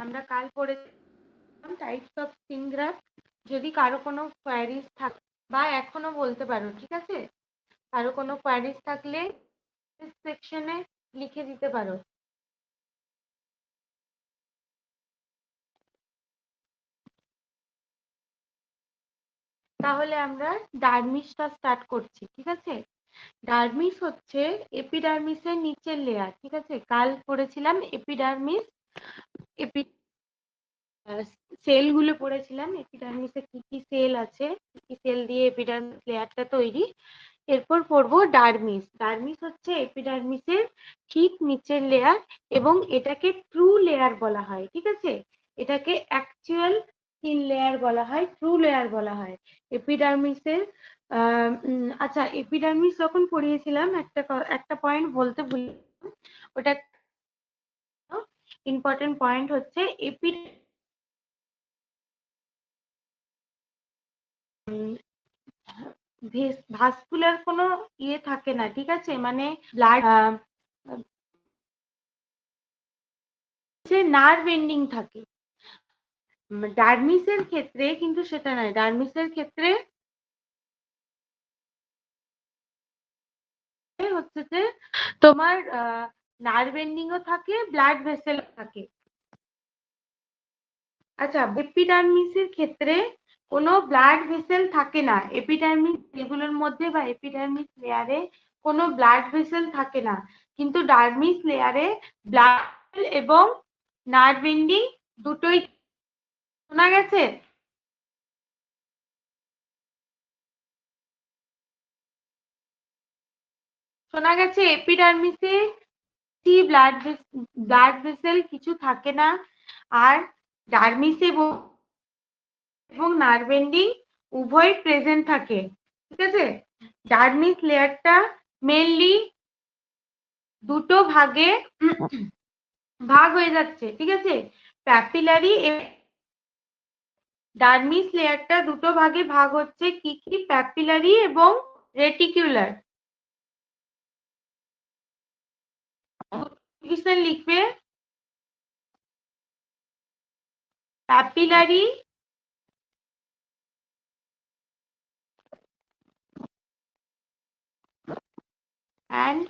আমরা কাল পড়েছিলাম টাইপস অফ স্কিন গ্রাফ। যদি কারো কোনো কোয়ারিজ থাকে বা এখনো বলতে পারো, ঠিক আছে? কারো কোনো কোয়ারিজ থাকলে সেকশনে লিখে দিতে পারো। তাহলে আমরা ডার্মিসটা স্টার্ট করছি, ঠিক আছে? ডার্মিস হচ্ছে এপিডার্মিসের নিচের লেয়ার, ঠিক আছে? কাল পড়েছিলাম এপিডার্মিস, সেলগুলো পড়েছিলাম, এপিডার্মিসে কি কি সেল আছে, কি কি সেল দিয়ে এপিডার্মিস লেয়ারটা তৈরি। এরপর পড়বো ডার্মিস। ডার্মিস হচ্ছে এপিডার্মিসের ঠিক নিচের লেয়ার এবং এটাকে ট্রু লেয়ার বলা হয়, ঠিক আছে? এটাকে অ্যাকচুয়াল স্কিন লেয়ার বলা হয়, ট্রু লেয়ার বলা হয় এপিডার্মিসের। আচ্ছা, এপিডার্মিস যখন পড়িয়েছিলাম একটা পয়েন্ট বলতে ভুলি, ওটা ইম্পর্টেন্ট পয়েন্ট হচ্ছে ভাস্কুলার কোনো ইয়ে থাকে না, ঠিক আছে? মানে ব্লাড নার্ভ এন্ডিং থাকে। ডার্মিসের ক্ষেত্রে কিন্তু সেটা নয়। ডার্মিসের ক্ষেত্রে হচ্ছে যে তোমার নার্ভ এন্ডিংও থাকে, ব্লাড ভেসেল থাকে। আচ্ছা, এপিডার্মিসের ক্ষেত্রে কোনো ব্লাড ভেসেল থাকে না। এপিডার্মিস এগুলোর মধ্যে বা এপিডার্মিস লেয়ারে কোনো ব্লাড ভেসেল থাকে না, কিন্তু ডার্মিস লেয়ারে ব্লাড এবং নার্ভ এন্ডিং দুটোই। শোনা গেছে? শোনা গেছে? এপিডার্মিসে ব্লাড ভেসেল কিছু থাকে না, আর ডার্মিসে এবং নার্ভ এন্ডিং উভয় প্রেজেন্ট থাকে, ঠিক আছে? ডার্মিস লেয়ারটা মেনলি দুটো ভাগে ভাগ হয়ে যাচ্ছে, ঠিক আছে? প্যাপিলারি। ডার্মিস লেয়ারটা দুটো ভাগে ভাগ হচ্ছে, কি কি? প্যাপিলারি এবং রেটিকুলার। লিখবে প্যাপিলারি অ্যান্ড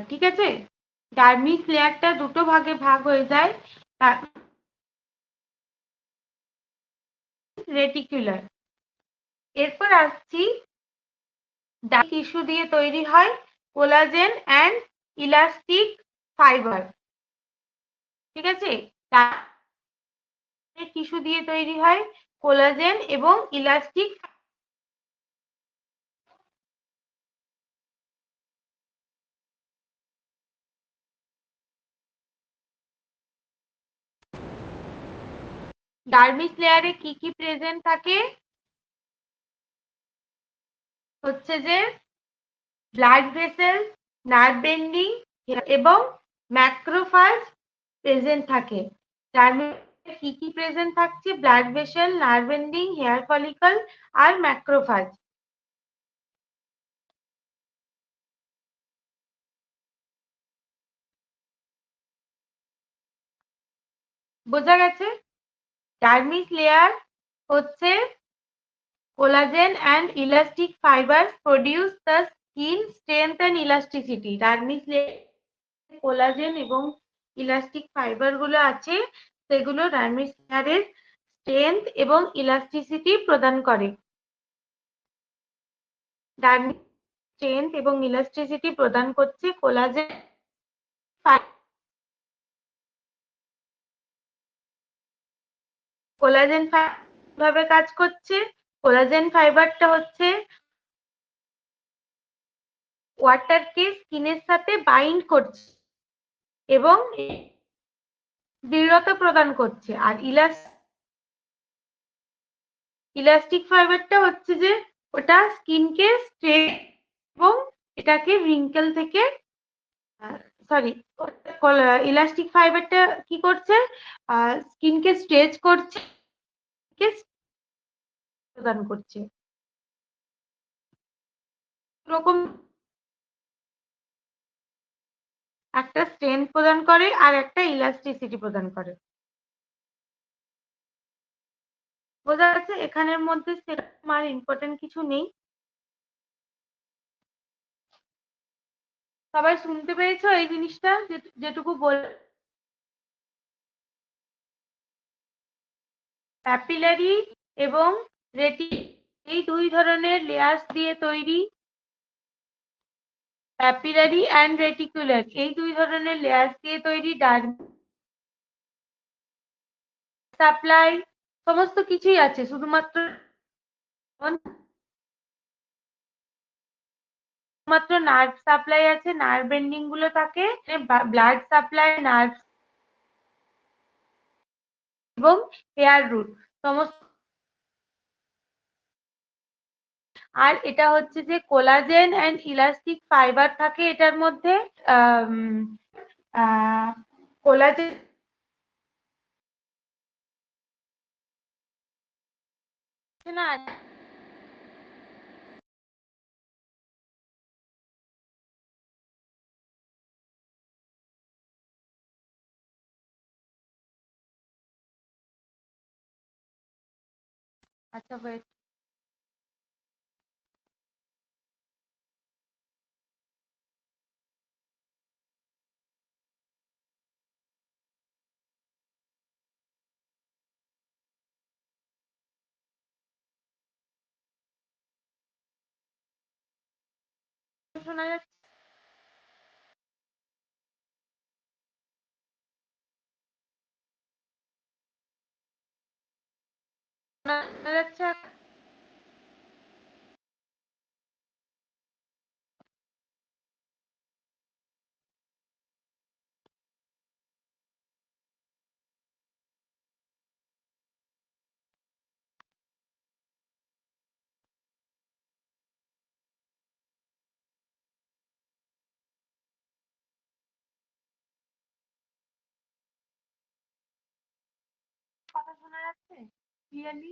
ঠিক আছে? ডার্মিস লেয়ারটা দুটো ভাগে ভাগ হয়ে যায়, রেটিকুলার। এরপর আসছি টিস্যু দিয়ে তৈরি হয় কোলাজেন অ্যান্ড ইলাস্টিক ফাইবার, ঠিক আছে? টিস্যু দিয়ে তৈরি হয় কোলাজেন এবং ইলাস্টিক। ডার্মিস লেয়ারে কি কি প্রেজেন্ট থাকে? হচ্ছে যে ব্লাড ভেসেল, নার্ভ এন্ডিং এবং ম্যাক্রোফাজ প্রেজেন্ট থাকে। ডার্মিসে কি কি প্রেজেন্ট থাকছে? Blood vessel, nerve ending, hair follicle আর ম্যাক্রোফাজ। বোঝা গেছে? ডার্মিস লেয়ার হচ্ছে collagen and elastic fibers produce the skin strength and elasticity. Dermis লেয়ারে কোলাজেন এবং ইলাস্টিক ফাইবার গুলো আছে, সেগুলো ডার্মিস লেয়ারের স্ট্রেংথ এবং ইলাস্টিসিটি প্রদান করে। ডার্মিস স্ট্রেংথ এবং ইলাস্টিসিটি প্রদান করছে কোলাজেন। কোলাজেন ভাবে কাজ করছে। কোলাজেন ফাইবারটা হচ্ছে ওয়াটারকে স্কিনের সাথে বাইন্ড করছে এবং দৃঢ়তা প্রদান করছে। আর ইলাস্টিক ফাইবারটা হচ্ছে যে ওটা স্কিনকে স্ট্রেচ এবং এটাকে রিঙ্কেল থেকে, সরি, ইলাস্টিক ফাইবারটা কি করছে? স্কিনকে স্ট্রেচ করছে, প্রদান করছে। রকম একটা স্ট্রেংথ প্রদান করে আর একটা ইলাস্টিসিটি প্রদান করে। বোঝা যাচ্ছে? এখানের মধ্যে সেরকম আর ইম্পর্টেন্ট কিছু নেই। সবাই শুনতে পেরেছো এই জিনিসটা যেটুকু বল? ক্যাপিলারি এবং রেটি এই দুই ধরনের লেয়ার্স দিয়ে তৈরি। ক্যাপিলারি অ্যান্ড রেটিকুলার এই দুই ধরনের লেয়ার্স দিয়ে তৈরি ডার্মিস সাপ্লাই সমস্ত কিছুই আছে, শুধুমাত্র নার্ভ সাপ্লাই আছে, নার্ভ এন্ডিং গুলো থাকে, ব্লাড সাপ্লাই, নার্ভ এবং হেয়ার রুট সমস্ত। আর এটা হচ্ছে যে কোলাজেন অ্যান্ড ইলাস্টিক ফাইবার থাকে এটার মধ্যে। কোলাজেন না, আচ্ছা wait, শোনা যাচ্ছে? শোনা যাচ্ছে? কথা শোনা যাচ্ছে ক্লিয়ারলি?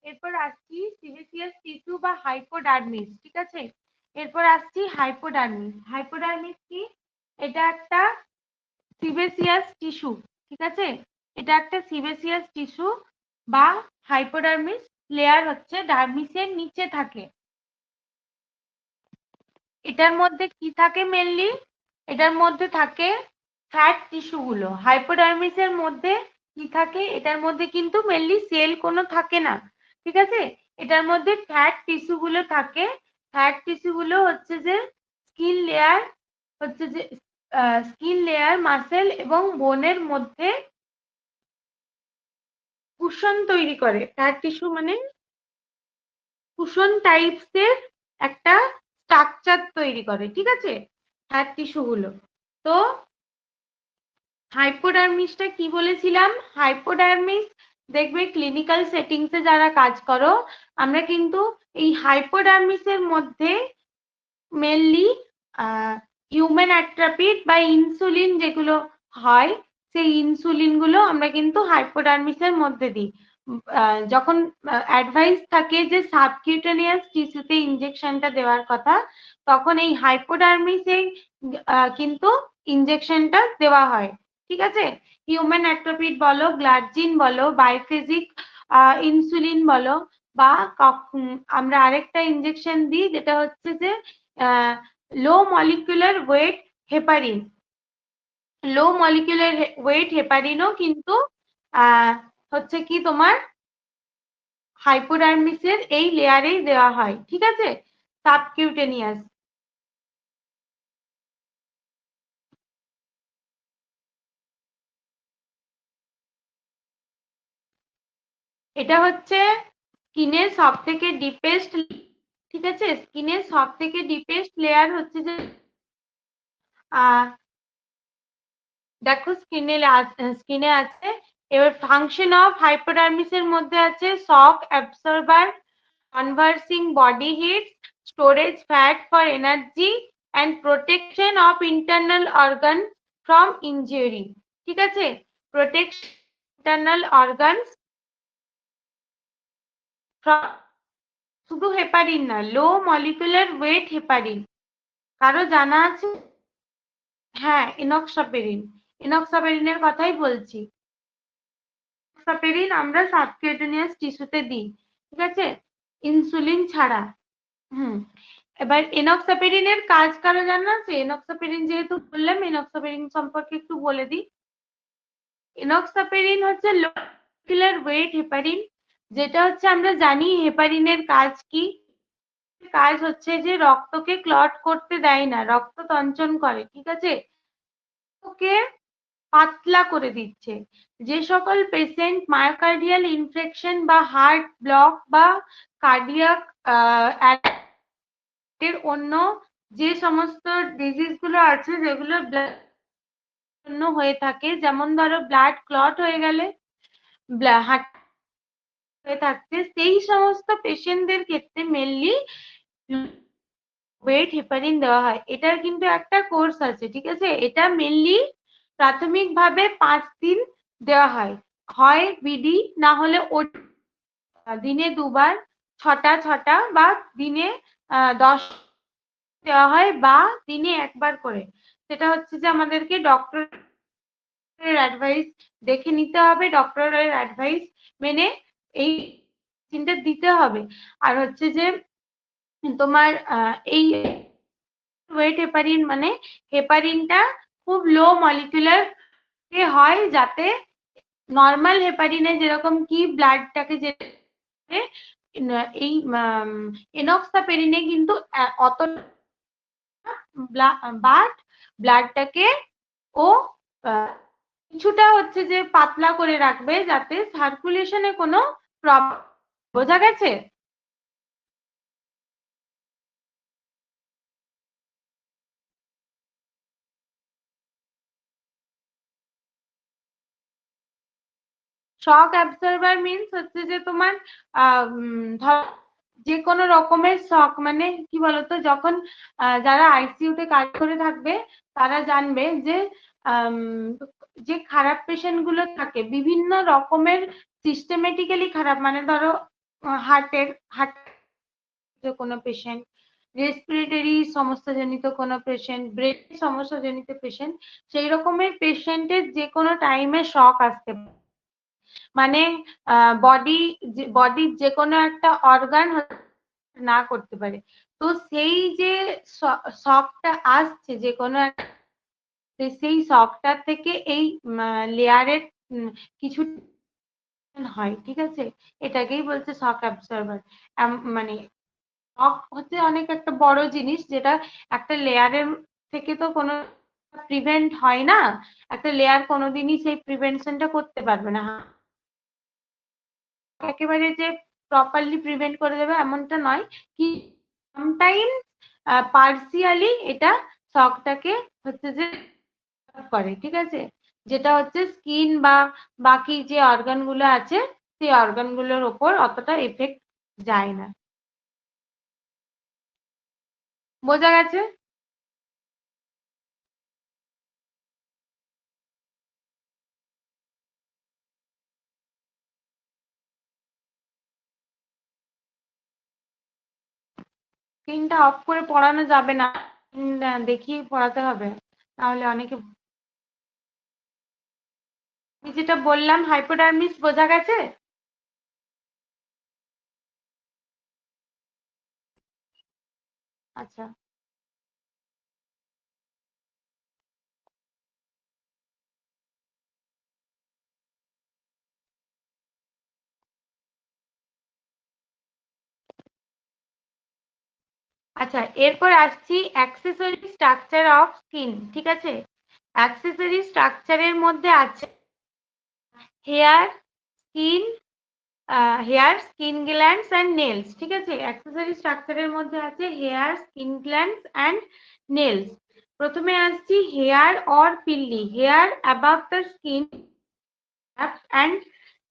এরপর আসছি সিলিসিয়াস টিস্যু বা হাইপোডার্মিস, ঠিক আছে? এরপর আসছি হাইপোডার্মিস। হাইপোডার্মিস কি? এটা একটা সিবেসিয়াস টিস্যু, ঠিক আছে? এটা একটা সিবেসিয়াস টিস্যু বা হাইপোডার্মিস লেয়ার হচ্ছে ডার্মিসের নিচে থাকে। এটার মধ্যে কি থাকে মেনলি? এটার মধ্যে থাকে ফ্যাট টিস্যু গুলো। হাইপোডার্মিসের মধ্যে কি থাকে? এটার মধ্যে কিন্তু মেনলি সেল কোনো থাকে না, ঠিক আছে? এটার মধ্যে ফ্যাট টিস্যু গুলো থাকে। ফ্যাট টিস্যু গুলো হচ্ছে যে স্কিন লেয়ার, হচ্ছে যে স্কিন লেয়ার, মাসেল এবং বোনের মধ্যে কুশন তৈরি করে। ফ্যাট টিস্যু মানে কুশন টাইপস এর একটা স্ট্রাকচার তৈরি করে, ঠিক আছে? ফ্যাট টিস্যু গুলো। তো হাইপোডার্মিসটা কি বলেছিলাম? হাইপোডার্মিস দেখবে ক্লিনিক্যাল সেটিংসে যারা কাজ করো, আমরা কিন্তু এই হাইপোডার্মিসের মধ্যে মেনলি হিউম্যান অ্যাট্রাপিড বা ইনসুলিন যেগুলো হয়, সেই ইনসুলিন গুলো আমরা কিন্তু হাইপোডার্মিসের মধ্যে দিই। যখন অ্যাডভাইস থাকে যে সাবকিউটেনিয়াস টিস্যুতে ইনজেকশনটা দেওয়ার কথা, তখন এই হাইপোডার্মিসে কিন্তু ইনজেকশনটা দেওয়া হয়, ঠিক আছে? হিউম্যান অ্যাট্রোপিড বলো, গ্লার্জিন বলো, বাইফেজিক ইনসুলিন বলো, বা আমরা আরেকটা ইনজেকশন দিই যেটা হচ্ছে যে লো মলিকুলার ওয়েট হেপারিন। লো মলিকুলার ওয়েট হেপারিনও কিন্তু হচ্ছে কি তোমার হাইপোডার্মিসের এই লেয়ারেই দেওয়া হয়, ঠিক আছে? সাবকিউটেনিয়াস। এটা হচ্ছে স্কিনের সব থেকে ডিপেস্ট, ঠিক আছে? স্কিনের সব থেকে ডিপেস্ট লেয়ার হচ্ছে যে দেখো স্কিনে আছে। এবার ফাংশন অফ হাইপোডার্মিসের মধ্যে আছে shock absorber, conversing body heat, storage fat for energy, and protection of internal organ from injury. ঠিক আছে, প্রোটেক্ট ইন্টারনাল অর্গানস, শুধু হেপারিন না, লো মলিকুলার ওয়েট হেপারিন। কারো জানা আছে? হ্যাঁ, এনক্সাপেরিন, এনক্সাপেরিনের কথাই বলছি। এনক্সাপেরিন আমরা সাবকিউটেনিয়াস টিস্যুতে দিই, ঠিক আছে, ইনসুলিন ছাড়া। এবার এনক্সাপেরিনের কাজ কারো জানা আছে? এনক্সাপেরিন যেহেতু বললাম, এনক্সাপেরিন সম্পর্কে একটু বলে দিই। এনক্সাপেরিন হচ্ছে লো মলিকুলার ওয়েট হেপারিন, যেটা হচ্ছে আমরা জানি হেপারিনের কাজ কি। কাজ হচ্ছে যে রক্তকে ক্লট করতে দেয় না, রক্ত তঞ্চন করে, ঠিক আছে, ওকে পাতলা করে দিচ্ছে। যে সকল পেশেন্ট মায়োকার্ডিয়াল ইনফেকশন বা হার্ট ব্লক বা কার্ডিয়াক এর অন্য যে সমস্ত ডিজিজ গুলো আছে যেগুলো জন্য হয়ে থাকে, যেমন ধরো ব্লাড ক্লট হয়ে গেলে, হার্ট হয়ে থাকছে, সেই সমস্ত পেশেন্টদের ক্ষেত্রে মেনলি ওয়েট হেপারিন দেওয়া হয়। এটার কিন্তু একটা কোর্স আছে, ঠিক আছে, এটা মেনলি প্রাথমিকভাবে 5 দিন দেওয়া হয়, হয় বিডি না হলে দিনে 2 বার 6টা 6টা বা দিনে 10 দেওয়া হয় বা দিনে 1 বার করে। সেটা হচ্ছে যে আমাদেরকে ডক্টরের অ্যাডভাইস দেখে নিতে হবে, ডক্টরের অ্যাডভাইস মেনে এই মেডিসিনটা দিতে হবে। আর হচ্ছে যে তোমার এই ওয়েট হেপারিন মানে হেপারিনটা খুব লো মলিকুলার হয়, যাতে নর্মাল হেপারিনে যেরকম কি ব্লাডটাকে যে এই এনক্সাপেরিনে কিন্তু অত বাট ব্লাডটাকে ও কিছুটা হচ্ছে যে পাতলা করে রাখবে, যাতে সার্কুলেশনে কোনো প্রবলেম, বোঝা গেছে? শক অ্যাবসর্বার মিন্স হচ্ছে যে তোমার ধর যে কোনো রকমের শক, মানে কি বলতো, যখন যারা আইসিইউতে কাজ করে থাকবে তারা জানবে যে যে খারাপ পেশেন্ট গুলো থাকে বিভিন্ন রকমের সিস্টেমেটিক্যালি খারাপ, মানে ধরো হার্ট কোনো পেশেন্ট, রেসপিরেটরি সমস্যাজনিত কোনো পেশেন্ট, ব্রেন সমস্যাজনিত পেশেন্ট, সেই রকমের পেশেন্টের যে কোনো টাইমে শক আসতে পারে। মানে বডির যে কোনো একটা অর্গান না করতে পারে। তো সেই যে শকটা আসছে যে কোনো একটা, সেই শকটা থেকে এই লেয়ারের কিছু হয়, ঠিক আছে, এটাকেই বলছে শক অ্যাবসর্বার। মানে শক হচ্ছে অনেক একটা বড় জিনিস, যেটা একটা লেয়ারের থেকে তো কোনো প্রিভেন্ট হয় না, একটা লেয়ার কোনোদিনই সেই প্রিভেনশনটা করতে পারবে না। একেবারে যে প্রপারলি প্রিভেন্ট করে দেবে এমনটা নয়, কি সামটাইম পার্সিয়ালি এটা শকটাকে হচ্ছে যে করে, ঠিক আছে, যেটা হচ্ছে স্কিন বা বাকি যে অর্গান গুলো আছে সেই অর্গান গুলোর ওপর অতটা এফেক্ট যায় না। বোঝা গেছে? স্ক্রিনটা অফ করে পড়ানো যাবে না, দেখিয়ে পড়াতে হবে, তাহলে অনেকে। আমি যেটা বললাম হাইপোডার্মিস বোঝা গেছে? আচ্ছা, আচ্ছা, এরপর আসছি অ্যাক্সেসরি স্ট্রাকচার অফ স্কিন, ঠিক আছে। অ্যাক্সেসরি স্ট্রাকচারের মধ্যে আছে hair, skin, hair, skin glands and nails, ঠিক আছে। অ্যাক্সেসরি স্ট্রাকচারের মধ্যে আছে hair, skin glands and nails. প্রথমে আসছি hair or pili, hair above the skin and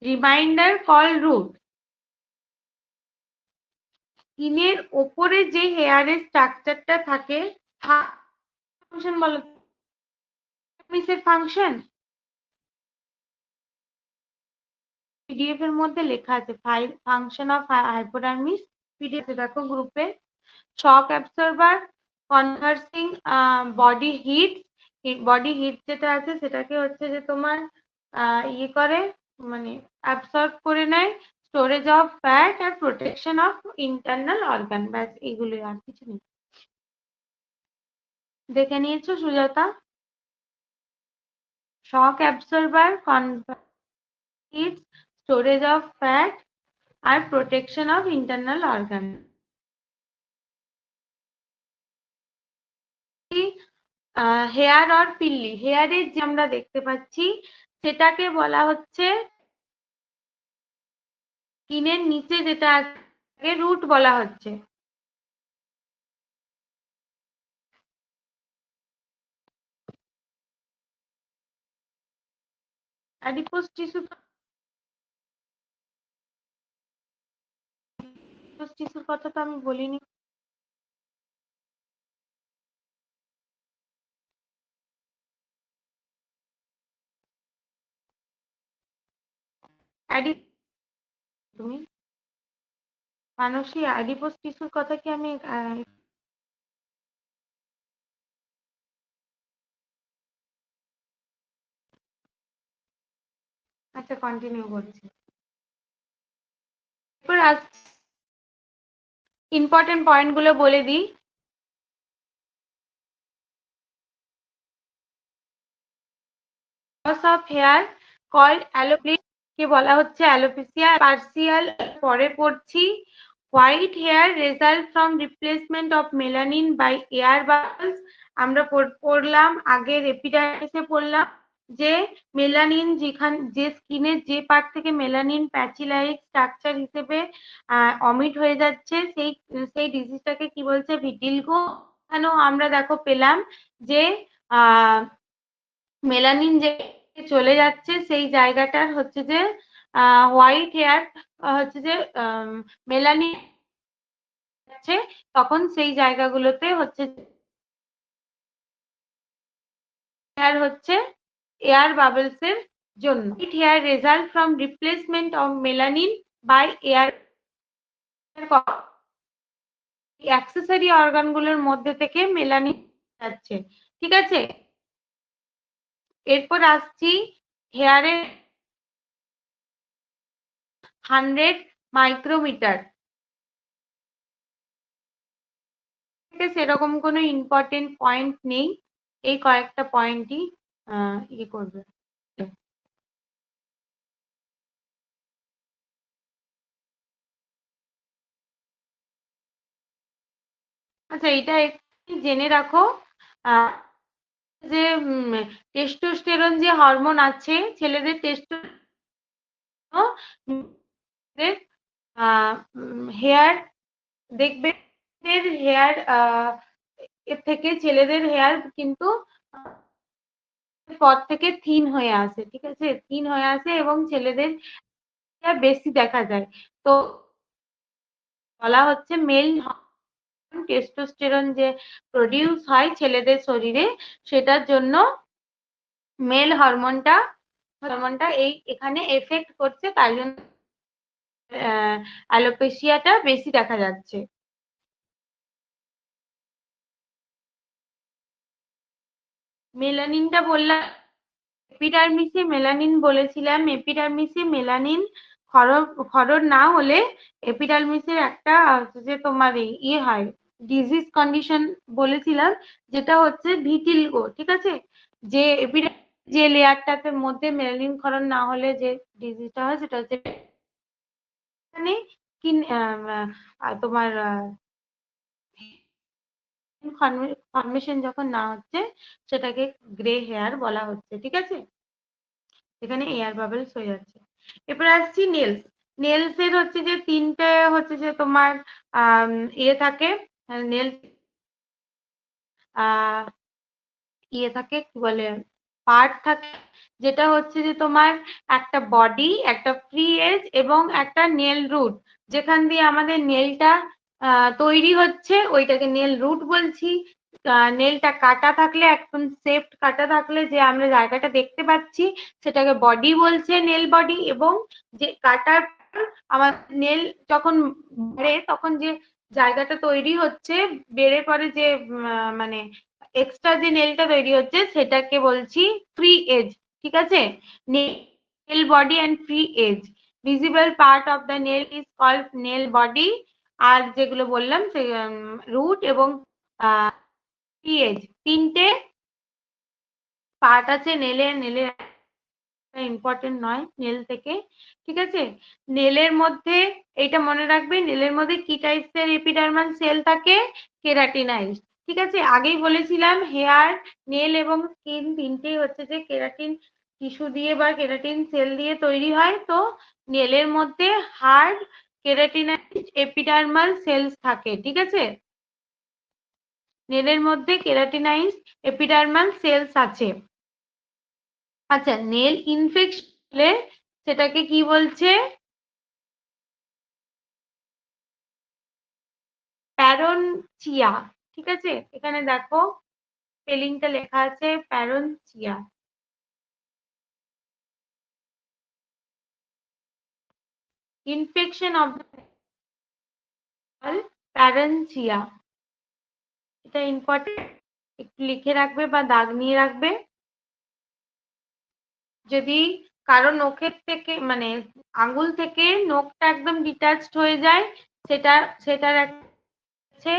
reminder call root. স্কিনের ওপরে যে হেয়ারের স্ট্রাকচারটা থাকে, ফাংশন বলো, মিসের ফাংশন পিডিএফ এর মধ্যে লেখা আছে ফাংশন অফ হাইপোডার্মিস, পিডিএফ দেখো গ্রুপে। শক absorber, conversing body hit, body heat যেটা আছে সেটাকে হচ্ছে যে তোমার ইয়ে করে, মানে অ্যাবসর্ব করে নেয়, স্টোরেজ অফ ফ্যাট আর প্রোটেকশন অফ ইন্টারনাল অর্গান। ব্যাস এইগুলোই, আর কিছু নেই। দেখে নিয়েছো Sujata? Shock absorber, heat, storage of fat আর protection of internal organ. Hair or pili, হেয়ারের যে আমরা দেখতে পাচ্ছি সেটাকে বলা হচ্ছে, স্কিনের নিচে যেটা আছে রুট বলা হচ্ছে। অ্যাডিপোজ টিস্যুর কথা তো আমি বলিনি। তুমি মানসী, অ্যাডিপোজ টিস্যুর কথা কি আমি আচ্ছা কন্টিনিউ করছি। এরপর ইম্পর্টেন্ট পয়েন্ট গুলো বলে দিই। Loss of hair called alopecia কে বলা হচ্ছে অ্যালোপেসিয়া পার্সিয়াল, পরে পড়ছি। White hair result from replacement of melanin by air bubbles, আমরা পড়লাম আগের এপিডার্মিসে পড়লাম যে মেলানিন যে স্কিনের যে পার্ট থেকে মেলানিন প্যাচি লাইক স্ট্রাকচার হিসেবে অমিট হয়ে যাচ্ছে, সেই সেই ডিজিজটাকে কি বলছে, ভিটিলগো। এখানেও আমরা দেখো পেলাম যে মেলানিন যে চলে যাচ্ছে সেই জায়গাটার হচ্ছে যে হোয়াইট হেয়ার হচ্ছে যে মেলানিন যাচ্ছে, তখন সেই জায়গাগুলোতে হচ্ছে হেয়ার হচ্ছে এয়ার বাবলস এর জন্য। Hair result from replacement of melanin by air, অ্যাক্সেসরি অর্গানগুলোর মধ্যে থেকে মেলানিন যাচ্ছে। ঠিক আছে, এরপর আসছি হেয়ারে 100 মাইক্রোমিটার, সেরকম কোনো ইম্পর্টেন্ট পয়েন্ট নেই, এই কয়েকটা পয়েন্টই ইয়ে করবে। আচ্ছা এটা একটু জেনে রাখো যে টেস্টোস্টেরন যে হরমোন আছে ছেলেদের, হেয়ার দেখবে, হেয়ার এর থেকে ছেলেদের হেয়ার কিন্তু পর থেকে থিন হয়ে আসে। ঠিক আছে, থিন হয়ে আসে এবং ছেলেদের বেশি দেখা যায়। তো বলা হচ্ছে মেল টেস্টোস্টেরন যে প্রডিউস হয় ছেলেদের শরীরে, সেটার জন্য মেল হরমোনটা এই এখানে এফেক্ট করছে, তাই জন্য অ্যালোপেসিয়াটা বেশি দেখা যাচ্ছে। মেলানিনটা বললাম, এপিডার্মিসে মেলানিন বলেছিলাম, এপিডার্মিসে মেলানিন ক্ষরণ না হলে এপিডার্মিসের একটা যে তোমার ইয়ে হয়, ডিজিজ কন্ডিশন বলেছিলাম, যেটা হচ্ছে ভিটিলগো। ঠিক আছে, যে যে লেয়ারটাতে মধ্যে মেলানিন ক্ষরণ না হলে যে ডিজিজটা হয় সেটা হচ্ছে মানে স্কিন তোমার ফর্মেশন যখন না হচ্ছে সেটাকে গ্রে হেয়ার বলা হচ্ছে। ঠিক আছে, এখানে এয়ার বাবলস হয়ে যাচ্ছে। এরপর আসছি নেলস। নেলস এর হচ্ছে যে তিনটে হচ্ছে যে তোমার ইয়ে থাকে, নেলস ইয়ে থাকে, কি বলে, পার্ট থাকে, যেটা হচ্ছে যে তোমার একটা বডি, একটা ফ্রি এজ এবং একটা নেল রুট, যেখান দিয়ে আমাদের নেলটা তৈরি হচ্ছে ওইটাকে নেল রুট বলছি। নেলটা কাটা থাকলে, একদম সেফট কাটা থাকলে যে আমরা জায়গাটা দেখতে পাচ্ছি সেটাকে বডি বলছে, নেল বডি। এবং যে কাটার আমার নেল যখন বাড়ে তখন যে জায়গাটা তৈরি হচ্ছে, বেড়ে পরে যে মানে এক্সট্রা যে নেলটা তৈরি হচ্ছে সেটাকে বলছি ফ্রি এজ। ঠিক আছে, nail body and free edge. Visible part of the nail is called nail body. আর যেগুলো বললাম সে রুট এবং ফ্রি এজ, তিনটে পার্ট আছে নেলের। নেলের ইম্পর্টেন্ট নয় নেল থেকে, ঠিক আছে। নেলের মধ্যে এটা মনে রাখবে, নেলের মধ্যে কি টাইপসের এপিডার্মাল সেল থাকে? কেরাটিনাইজ। ঠিক আছে, আগেই বলেছিলাম হেয়ার, নেল এবং স্কিন তিনটেই হচ্ছে যে কেরাটিন টিস্যু দিয়ে বা কেরাটিন সেল দিয়ে তৈরি হয়। তো নেলের মধ্যে হার্ড কেরাটিনাইজ এপিডার্মাল সেলস থাকে। ঠিক আছে, নেলের মধ্যে কেরাটিনাইজ এপিডার্মাল সেলস আছে। আচ্ছা, নেল ইনফেকশন হলে সেটাকে কি বলছে? প্যারনচিয়া। ঠিক আছে, এখানে দেখো স্পেলিংটা লেখা আছে প্যারনচিয়া। ইনফেকশন অফ প্যারনচিয়া, এটা ইম্পর্টেন্ট, একটু লিখে রাখবে বা দাগ নিয়ে রাখবে। যদি কারো নখের থেকে মানে আঙ্গুল থেকে নখটা একদম ডিটাচড হয়ে যায়, সেটার আছে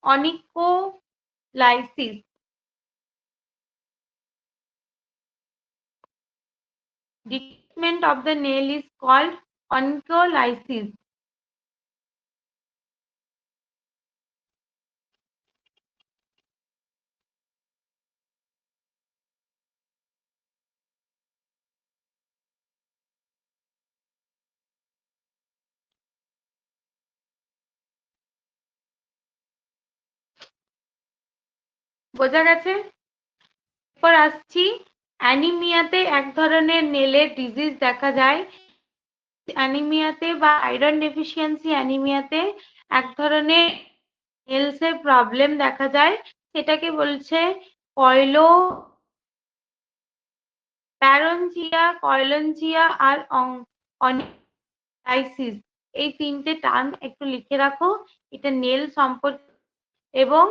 অনিকোলাইসিস। Detachment of the nail is called onycholysis. বোঝা গেছে? এরপর আসছি অ্যানিমিয়াতে এক ধরনের নেলের ডিজিজ দেখা যায়। অ্যানিমিয়াতে বা আয়রন ডেফিসিয়েন্সি অ্যানিমিয়াতে এক ধরনের নেলসের প্রবলেম দেখা যায়, সেটাকে বলছে কয়লো প্যারনচিয়া, কয়লনচিয়া আর অনিকোলাইসিস। এই তিনটে টার্ম একটু লিখে রাখো, এটা নেল সম্পর্কে। এবং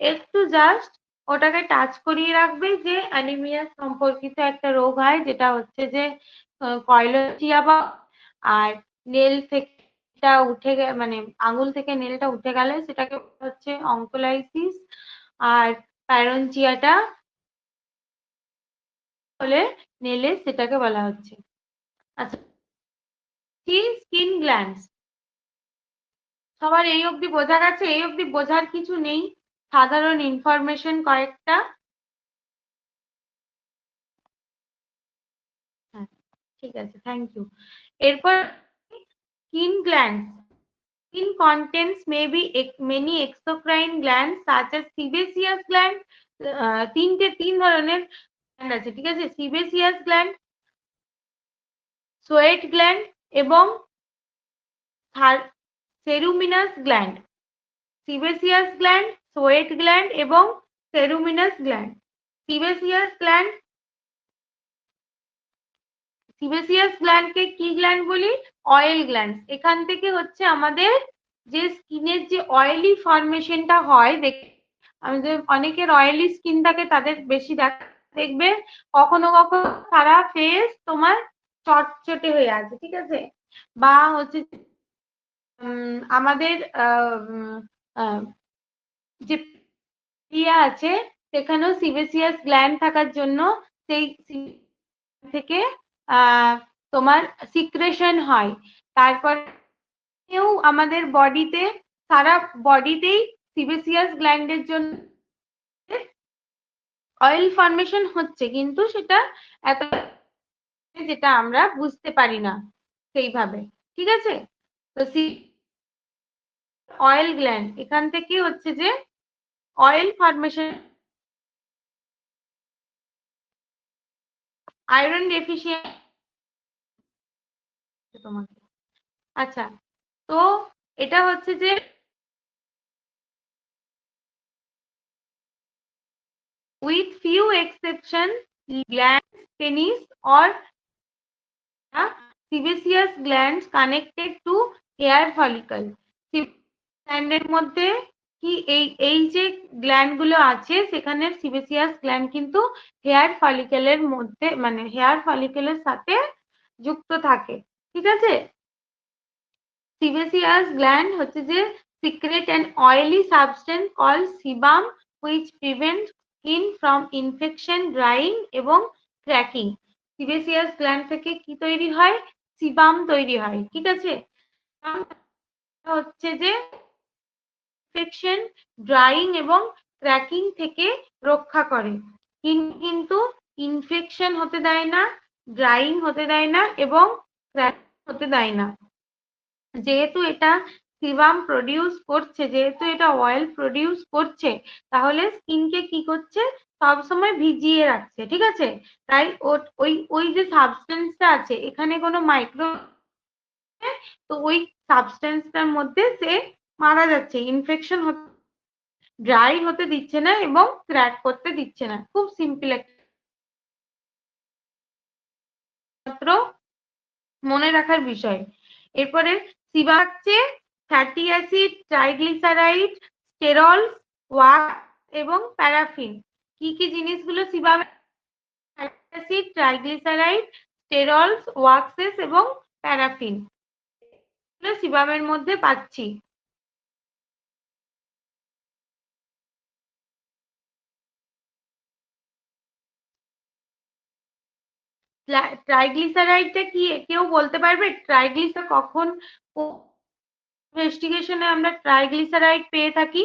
একটু জাস্ট ওটাকে টাচ করিয়ে রাখবে যে অ্যানিমিয়া সম্পর্কিত একটা রোগ হয়, যেটা হচ্ছে যে কয়লোচিয়া বা, আর নেল থেকে উঠে মানে আঙুল থেকে নেলটা উঠে গেলে সেটাকে হচ্ছে অঙ্কোলাইসিস। আর প্যারনচিয়াটা হলে নেলে সেটাকে বলা হচ্ছে। আচ্ছা, স্কিন গ্ল্যান্ডস সবার এই অবধি বোঝা গেছে? এই অবধি বোঝার কিছু নেই, সাধারণ ইনফরমেশন কয়েকটা। হ্যাঁ, ঠিক আছে, থ্যাংক ইউ। এরপর skin glands. Skin contents may be many exocrine glands such as sebaceous gland। তিন ধরনের গ্ল্যান্ড আছে, ঠিক আছে। সিবেসিয়াস গ্ল্যান্ড, সোয়েট গ্ল্যান্ড এবং ceruminous gland. Sebaceous gland, sweat gland এবং ceruminous gland. Sebaceous gland, sebaceous গ্ল্যান্ডকে কি গ্ল্যান্ড বলি? Oil gland. এখান থেকে হচ্ছে আমাদের যে স্কিনের যে অয়েলি ফর্মেশনটা হয়, আমাদের অনেকের অয়েলি স্কিন থাকে, তাদের বেশি দেখবে কখনো কখনো সারা ফেস তোমার চটচটে হয়ে আছে, ঠিক আছে। বা হচ্ছে আমাদের যে ইয়া আছে সেখানেও সিবেসিয়াস গ্ল্যান্ড থাকার জন্য সেই থেকে তোমার সিক্রেশন হয়। তারপর আমাদের বডিতে, সারা বডিতেই সিবেসিয়াস গ্ল্যান্ডের জন্য অয়েল ফর্মেশন হচ্ছে, কিন্তু সেটা এত যেটা আমরা বুঝতে পারি না সেইভাবে, ঠিক আছে। তো অয়েল গ্ল্যান্ড, এখান থেকে হচ্ছে যে অয়েল ফর্মেশন, আয়রন ডেফিসিয়েন্সি তোমাকে। আচ্ছা, তো এটা হচ্ছে যে with few exceptions, glands, penis or sebaceous glands connected to hair follicle. গ্ল্যান্ডের মধ্যে কি এই যে গ্ল্যান্ড গুলো আছে সেখানে সিবেসিয়াস গ্ল্যান্ড কিন্তু হেয়ার ফলিকেলের মধ্যে মানে হেয়ার ফলিকেলের সাথে যুক্ত থাকে, ঠিক আছে। sebaceous gland হচ্ছে যে secrete an oily substance called sebum which prevents skin from infection, drying এবং cracking. sebaceous gland থেকে কি তৈরি হয়? sebum তৈরি হয়, ঠিক আছে। হচ্ছে যে ইনফেকশন, ড্রাইং এবং ক্র্যাকিং থেকে রক্ষা করে, কিন্তু ইনফেকশন হতে দেয় না, ড্রাইং হতে দেয় না এবং ক্র্যাকিং হতে দেয় না। যেহেতু এটা সিবাম প্রডিউস করছে, যেহেতু এটা অয়েল প্রডিউস করছে, তাহলে স্কিনকে কি করছে? সবসময় ভিজিয়ে রাখছে, ঠিক আছে। তাই ওই ওই যে সাবস্টেন্সটা আছে এখানে কোনো মাইক্রো, তো ওই সাবস্টেন্সটার মধ্যে সে মারা যাচ্ছে, ইনফেকশন ড্রাই হতে দিচ্ছে না এবং ক্র্যাক করতে দিচ্ছে না। খুব সিম্পল একটা মাত্র মনে রাখার বিষয়। এরপরে সিবা হচ্ছে fatty acid, triglyceride, sterol, wax এবং প্যারাফিন। কি কি জিনিসগুলো সিবামে? ফ্যাটি অ্যাসিড, ট্রাইগ্লিসারাইড, স্টেরলস, ওয়াক্সেস এবং প্যারাফিন সিবামের মধ্যে পাচ্ছি। ট্রাইগ্লিসারাইডটা কি কেউ বলতে পারবে? ট্রাইগ্লিসারাইড কখন ইনভেস্টিগেশনে আমরা ট্রাইগ্লিসারাইড পেয়ে থাকি?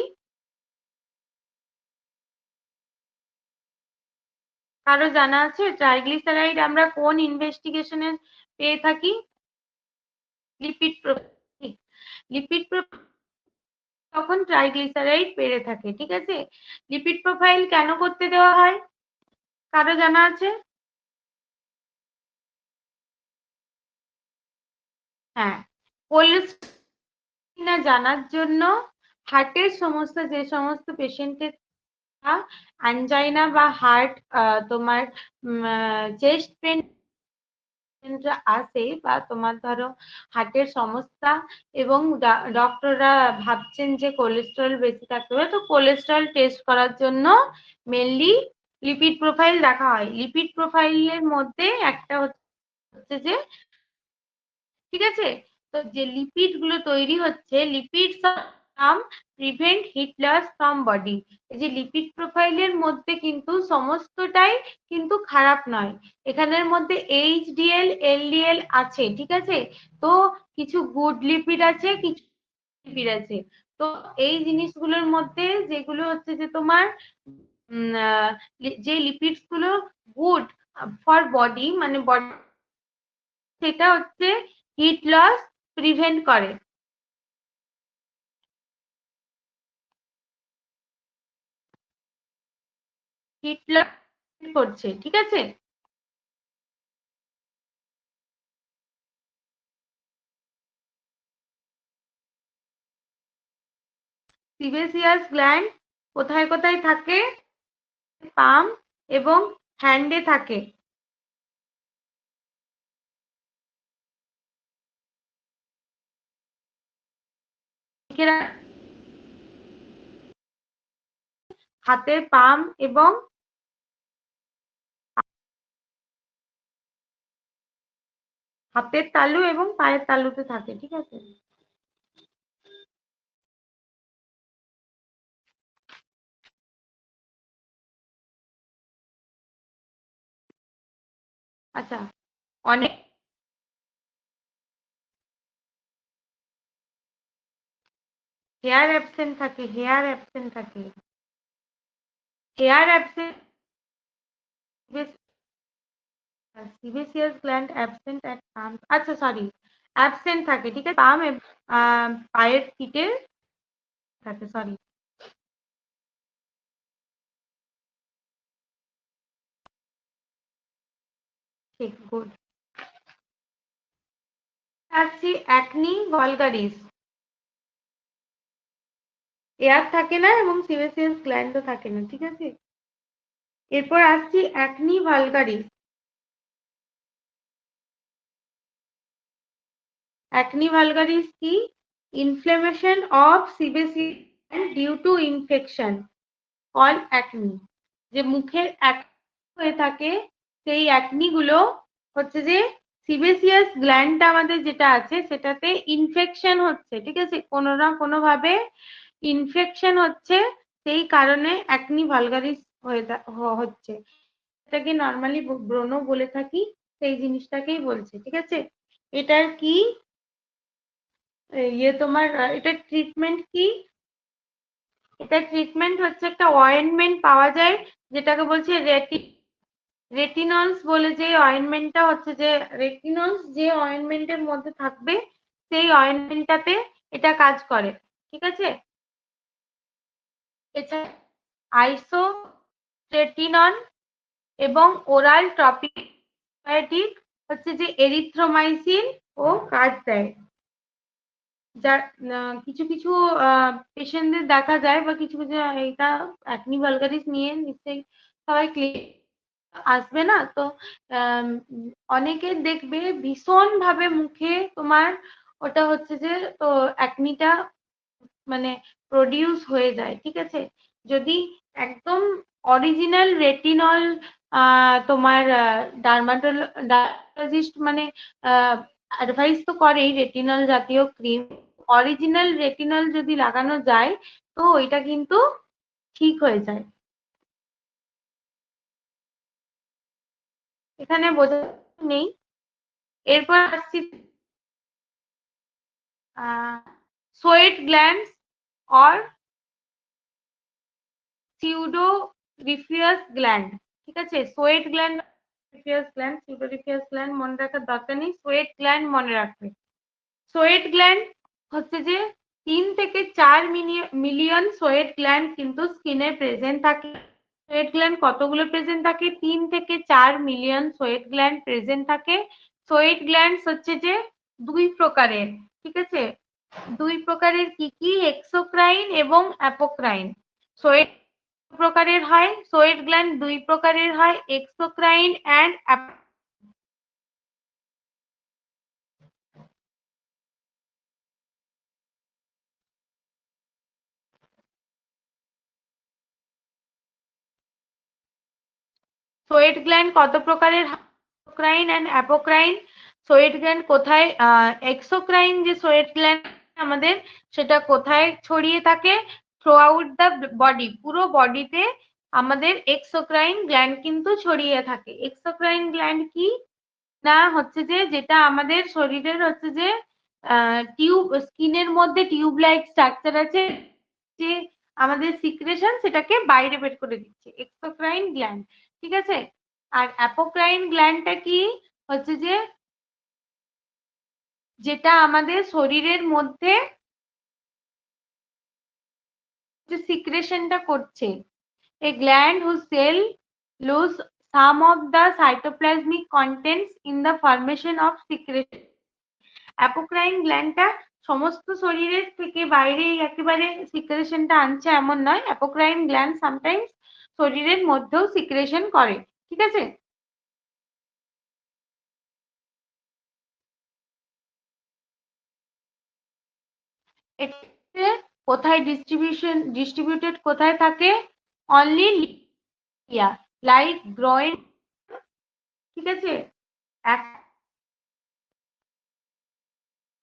কারো জানা আছে ট্রাইগ্লিসারাইড আমরা কোন ইনভেস্টিগেশনে পেয়ে থাকি? Lipid profile. লিপিড প্রোফাইল তখন ট্রাইগ্লিসারাইড বেড়ে থাকে, ঠিক আছে। লিপিড প্রোফাইল কেন করতে দেওয়া হয়? কারো জানা আছে? হ্যাঁ, কোলেস্টেরল জানার জন্য হার্টের সমস্ত যে সমস্ত পেশেন্টের অ্যানজাইনা বা হার্ট তোমার চেস্ট পেন আসে বা তোমার ধরো হার্টের সমস্যা এবং ডক্টররা ভাবছেন যে কোলেস্টেরল বেশি থাকতে পারে, তো কোলেস্টেরল টেস্ট করার জন্য মেনলি লিপিড প্রোফাইল দেখা হয়। লিপিড প্রোফাইলের মধ্যে একটা হচ্ছে যে, ঠিক আছে, তো যে লিপিড গুলো তৈরি হচ্ছে, lipid prevent heat loss from body. এই যে লিপিড প্রোফাইলের মধ্যে কিন্তু সমস্তটাই কিন্তু খারাপ নয়, এখানের মধ্যে এইচডিএল, এলডিএল আছে, ঠিক আছে। তো কিছু গুড লিপিড আছে, কিছু লিপিড আছে। তো এই জিনিসগুলোর মধ্যে যেগুলো হচ্ছে যে তোমার যে লিপিডস গুলো গুড ফর বডি মানে বডি, সেটা হচ্ছে হিট লস প্রিভেন্ট করে। হিট লস করছে, ঠিক আছে। সিবেসিয়াস গ্ল্যান্ড কোথায় কোথায় থাকে? পাম এবং হ্যান্ডে থাকে। হাতের পাম এবং হাতের তালু এবং পায়ের তালুতে থাকে, ঠিক আছে। আচ্ছা, অনেক হেয়ার অ্যাবসেন্ট থাকে, হেয়ার অ্যাবসেন্ট থাকে, hair absent, sebaceous gland absent at palm, আচ্ছা সরি, অ্যাবসেন্ট থাকে, ঠিক আছে, পাম পায়ের ফিটে থাকে, সরি। ঠিক, গুড। আসছি অ্যাকনি ভলগারিস। এয়ার থাকে না এবং সিবেসিয়াস গ্ল্যান্ডও থাকে না, ঠিক আছে। এরপর আসছি অ্যাকনি ভালগারিস। অ্যাকনি ভালগারিস কি? Inflammation of sebaceous due to infection call acne. যে মুখের হয়ে থাকে সেই অ্যাকনি গুলো হচ্ছে যে সিবেসিয়াস গ্ল্যান্ডটা আমাদের যেটা আছে সেটাতে ইনফেকশন হচ্ছে, ঠিক আছে, কোনো না কোনো ভাবে ইনফেকশন হচ্ছে, সেই কারণে অ্যাকনি ভালগারিস হচ্ছে। এটাকে নর্মালি ব্রণ বলে থাকি, সেই জিনিসটাকেই বলছে, ঠিক আছে। এটার কি তোমার এটার ট্রিটমেন্ট কি? এটার ট্রিটমেন্ট হচ্ছে একটা অয়েন্টমেন্ট পাওয়া যায় যেটাকে বলছে রেটিনলস বলে, যে অয়েন্টমেন্টটা হচ্ছে যে রেটিনলস যে অয়েন্টমেন্টের মধ্যে থাকবে সেই অয়েন্টমেন্টটাতে এটা কাজ করে, ঠিক আছে। এছাড়া আইসোট্রেটিনন এবং ওরাল ট্রপিক হচ্ছে যে এরিথ্রোমাইসিন ও কাজ দেয়। যার কিছু কিছু পেশেন্টদের দেখা যায় বা কিছু কিছু এটা অ্যাকনি ভালগারিস নিয়ে নিশ্চয়ই সবাই আসবে না তো, অনেকের দেখবে ভীষণ ভাবে মুখে তোমার ওটা হচ্ছে যে তো অ্যাকনিটা মানে প্রডিউস হয়ে যায়, ঠিক আছে। যদি একদম অরিজিনাল রেটিনল তোমার ডার্মাটোলজিস্ট মানে অ্যাডভাইস তো করেই রেটিনল জাতীয় ক্রিম, অরিজিনাল রেটিনল যদি লাগানো যায় তো ওইটা কিন্তু ঠিক হয়ে যায়। এখানে বোঝা নেই। এরপর আসছি সোয়েট গ্ল্যান্ডস অর সিউডোরিফিয়াস গ্ল্যান্ড, ঠিক আছে। সোয়েট গ্ল্যান্ড, সিউডোরিফিয়াস গ্ল্যান্ড মনে রাখার দরকার নেই, সোয়েট গ্ল্যান্ড মনে রাখবে। সোয়েট গ্ল্যান্ড হচ্ছে যে 3 থেকে 4 মিলিয়ন সোয়েট গ্ল্যান্ড কিন্তু স্কিনে প্রেজেন্ট থাকে। সোয়েট গ্ল্যান্ড কতগুলো প্রেজেন্ট থাকে? 3 থেকে 4 মিলিয়ন সোয়েট গ্ল্যান্ড প্রেজেন্ট থাকে। সোয়েট গ্ল্যান্ডস হচ্ছে যে 2 প্রকারের, ঠিক আছে। 2 প্রকারের কি কি? এক্সোক্রাইন এবং অ্যাপোক্রাইন। সোয়েট প্রকারের হয়, সোয়েট গ্ল্যান্ড 2 প্রকারের হয়, এক্সোক্রাইন অ্যান্ড সোয়েট গ্ল্যান্ড কত প্রকারের? Exocrine and apocrine. Sweat gland কোথায়? এক্সোক্রাইন যে সোয়েট গ্ল্যান্ড আমাদের, সেটা কোথায় ছড়িয়ে থাকে? থ্রু আউট দ্য বডি, পুরো বডিতে আমাদের এক্সোক্রাইন গ্ল্যান্ড কিন্তু ছড়িয়ে থাকে। এক্সোক্রাইন গ্ল্যান্ড কি না হচ্ছে যে যেটা আমাদের শরীরের হচ্ছে যে টিউব, স্কিনের মধ্যে টিউব লাইক স্ট্রাকচার আছে, যে আমাদের সিক্রেশন সেটাকে বাইরে বের করে দিচ্ছে, এক্সোক্রাইন গ্ল্যান্ড, ঠিক আছে। আর অ্যাপোক্রাইন গ্ল্যান্ডটা কি হচ্ছে যে যেটা আমাদের শরীরের মধ্যে যে সিক্রেশনটা করছে। A gland whose cell lose some of the cytoplasmic contents in the formation of secretion. Apocrine গ্ল্যান্ডটা সমস্ত শরীরের থেকে বাইরে একেবারে সিক্রেশনটা আনছে এমন নয়, অ্যাপোক্রাইন গ্ল্যান্ড সামটাইমস শরীরের মধ্যেও সিক্রেশন করে, ঠিক আছে। এটা কোথায় ডিস্ট্রিবিউটেড কোথায় থাকে? অনলি লাইক গ্রয়েন, ঠিক আছে।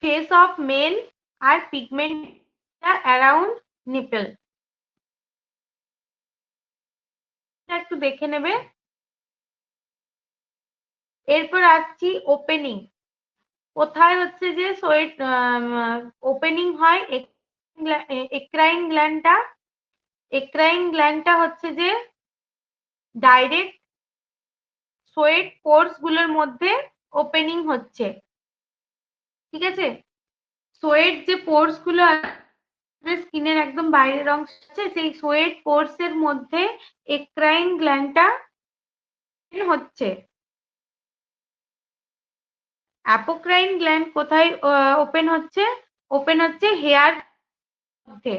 ফেস অফ মেল আর পিগমেন্ট অ্যারাউন্ড নিপল, একটু দেখে নেবে। এরপর আসছি ওপেনিং। কোথায় হচ্ছে যে সোয়েট ওপেনিং হয়? এক্রাইন গ্ল্যান্ডটা, এক্রাইন গ্ল্যান্ডটা হচ্ছে যে ডাইরেক্ট সোয়েট পোর্স গুলোর মধ্যে ওপেনিং হচ্ছে, ঠিক আছে। সোয়েট যে পোর্স গুলো স্কিনের একদম বাইরের অংশ আছে, সেই সোয়েট পোর্স এর মধ্যে এক্রাইন গ্ল্যান্ডটা হচ্ছে। অ্যাপোক্রাইন গ্ল্যান্ড কোথায় ওপেন হচ্ছে? ওপেন হচ্ছে হেয়ার মধ্যে।